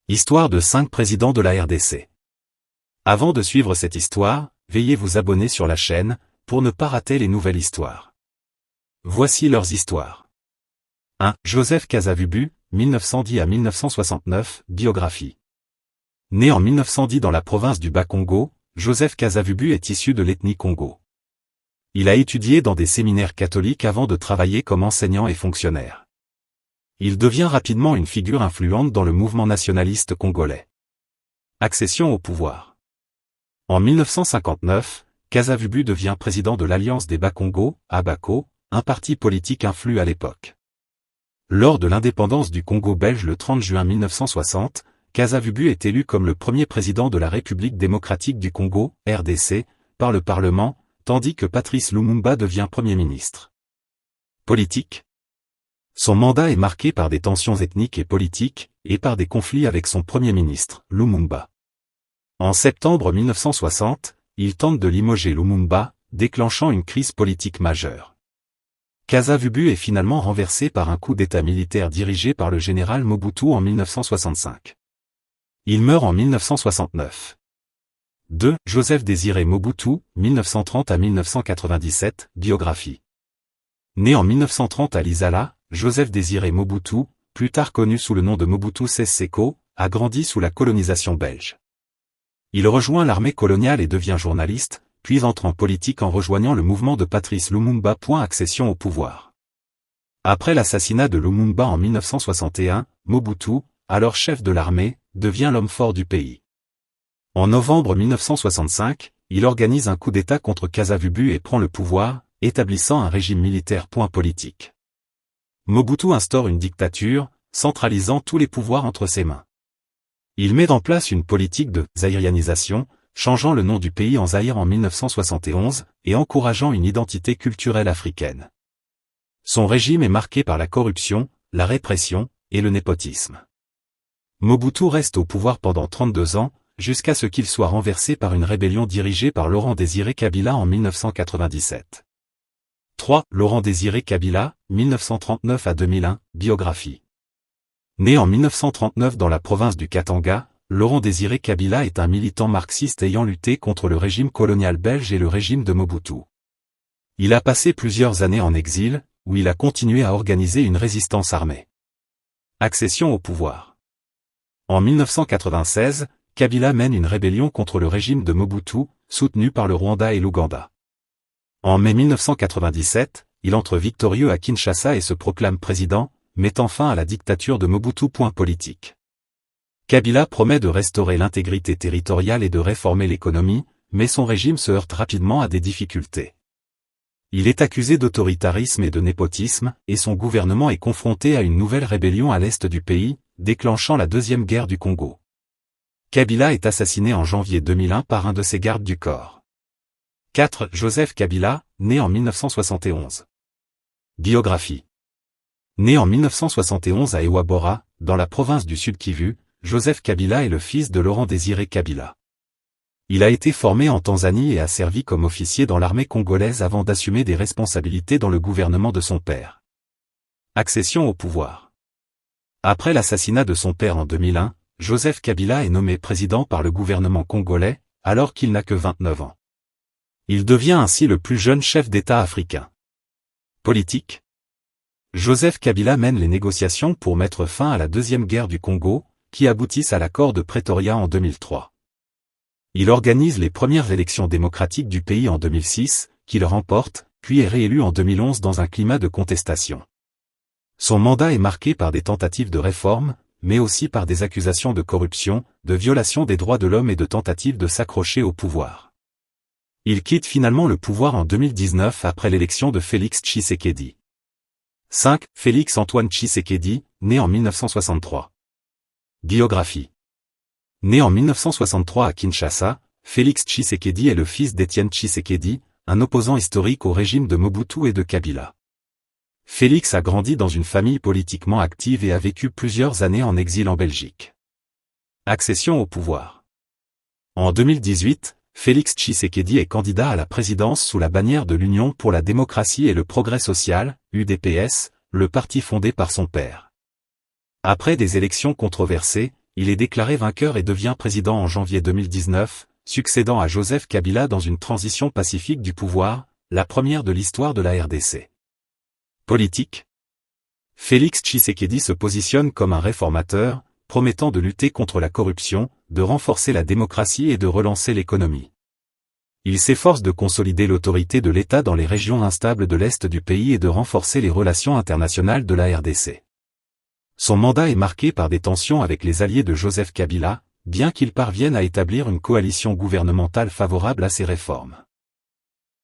Histoire de 5 présidents de la RDC. Avant de suivre cette histoire, veuillez vous abonner sur la chaîne, pour ne pas rater les nouvelles histoires. Voici leurs histoires. 1. Joseph Kasavubu, 1910 à 1969, biographie. Né en 1910 dans la province du Bas-Congo, Joseph Kasavubu est issu de l'ethnie Congo. Il a étudié dans des séminaires catholiques avant de travailler comme enseignant et fonctionnaire. Il devient rapidement une figure influente dans le mouvement nationaliste congolais. Accession au pouvoir. En 1959, Kasavubu devient président de l'Alliance des Bas-Congo, ABACO, un parti politique influent à l'époque. Lors de l'indépendance du Congo belge le 30 juin 1960, Kasavubu est élu comme le premier président de la République démocratique du Congo, RDC, par le Parlement, tandis que Patrice Lumumba devient Premier ministre. Politique. Son mandat est marqué par des tensions ethniques et politiques, et par des conflits avec son Premier ministre, Lumumba. En septembre 1960, il tente de limoger Lumumba, déclenchant une crise politique majeure. Kasavubu est finalement renversé par un coup d'État militaire dirigé par le général Mobutu en 1965. Il meurt en 1969. 2. Joseph Désiré Mobutu, 1930 à 1997, biographie. Né en 1930 à Lisala, Joseph Désiré Mobutu, plus tard connu sous le nom de Mobutu Sese Seko, a grandi sous la colonisation belge. Il rejoint l'armée coloniale et devient journaliste, puis entre en politique en rejoignant le mouvement de Patrice Lumumba. Accession au pouvoir. Après l'assassinat de Lumumba en 1961, Mobutu, alors chef de l'armée, devient l'homme fort du pays. En novembre 1965, il organise un coup d'État contre Kasavubu et prend le pouvoir, établissant un régime militaire. Politique. Mobutu instaure une dictature, centralisant tous les pouvoirs entre ses mains. Il met en place une politique de « zaïrianisation », changeant le nom du pays en Zaïre en 1971, et encourageant une identité culturelle africaine. Son régime est marqué par la corruption, la répression, et le népotisme. Mobutu reste au pouvoir pendant 32 ans, jusqu'à ce qu'il soit renversé par une rébellion dirigée par Laurent Désiré Kabila en 1997. 3. Laurent Désiré Kabila, 1939 à 2001, biographie. Né en 1939 dans la province du Katanga, Laurent Désiré Kabila est un militant marxiste ayant lutté contre le régime colonial belge et le régime de Mobutu. Il a passé plusieurs années en exil, où il a continué à organiser une résistance armée. Accession au pouvoir. En 1996, Kabila mène une rébellion contre le régime de Mobutu, soutenu par le Rwanda et l'Ouganda. En mai 1997, il entre victorieux à Kinshasa et se proclame président, mettant fin à la dictature de Mobutu. Politique. Kabila promet de restaurer l'intégrité territoriale et de réformer l'économie, mais son régime se heurte rapidement à des difficultés. Il est accusé d'autoritarisme et de népotisme, et son gouvernement est confronté à une nouvelle rébellion à l'est du pays, déclenchant la Deuxième Guerre du Congo. Kabila est assassiné en janvier 2001 par un de ses gardes du corps. 4. Joseph Kabila, né en 1971. Biographie. Né en 1971 à Ewabora, dans la province du Sud-Kivu, Joseph Kabila est le fils de Laurent Désiré Kabila. Il a été formé en Tanzanie et a servi comme officier dans l'armée congolaise avant d'assumer des responsabilités dans le gouvernement de son père. Accession au pouvoir. Après l'assassinat de son père en 2001, Joseph Kabila est nommé président par le gouvernement congolais, alors qu'il n'a que 29 ans. Il devient ainsi le plus jeune chef d'État africain. Politique. Joseph Kabila mène les négociations pour mettre fin à la Deuxième Guerre du Congo, qui aboutissent à l'accord de Pretoria en 2003. Il organise les premières élections démocratiques du pays en 2006, qu'il remporte, puis est réélu en 2011 dans un climat de contestation. Son mandat est marqué par des tentatives de réforme, mais aussi par des accusations de corruption, de violation des droits de l'homme et de tentatives de s'accrocher au pouvoir. Il quitte finalement le pouvoir en 2019 après l'élection de Félix Tshisekedi. 5. Félix Antoine Tshisekedi, né en 1963. Biographie. Né en 1963 à Kinshasa, Félix Tshisekedi est le fils d'Étienne Tshisekedi, un opposant historique au régime de Mobutu et de Kabila. Félix a grandi dans une famille politiquement active et a vécu plusieurs années en exil en Belgique. Accession au pouvoir. En 2018, Félix Tshisekedi est candidat à la présidence sous la bannière de l'Union pour la démocratie et le progrès social, UDPS, le parti fondé par son père. Après des élections controversées, Il est déclaré vainqueur et devient président en janvier 2019, succédant à Joseph Kabila dans une transition pacifique du pouvoir, la première de l'histoire de la RDC. Politique. Félix Tshisekedi se positionne comme un réformateur, promettant de lutter contre la corruption, de renforcer la démocratie et de relancer l'économie. Il s'efforce de consolider l'autorité de l'État dans les régions instables de l'Est du pays et de renforcer les relations internationales de la RDC. Son mandat est marqué par des tensions avec les alliés de Joseph Kabila, bien qu'il parvienne à établir une coalition gouvernementale favorable à ces réformes.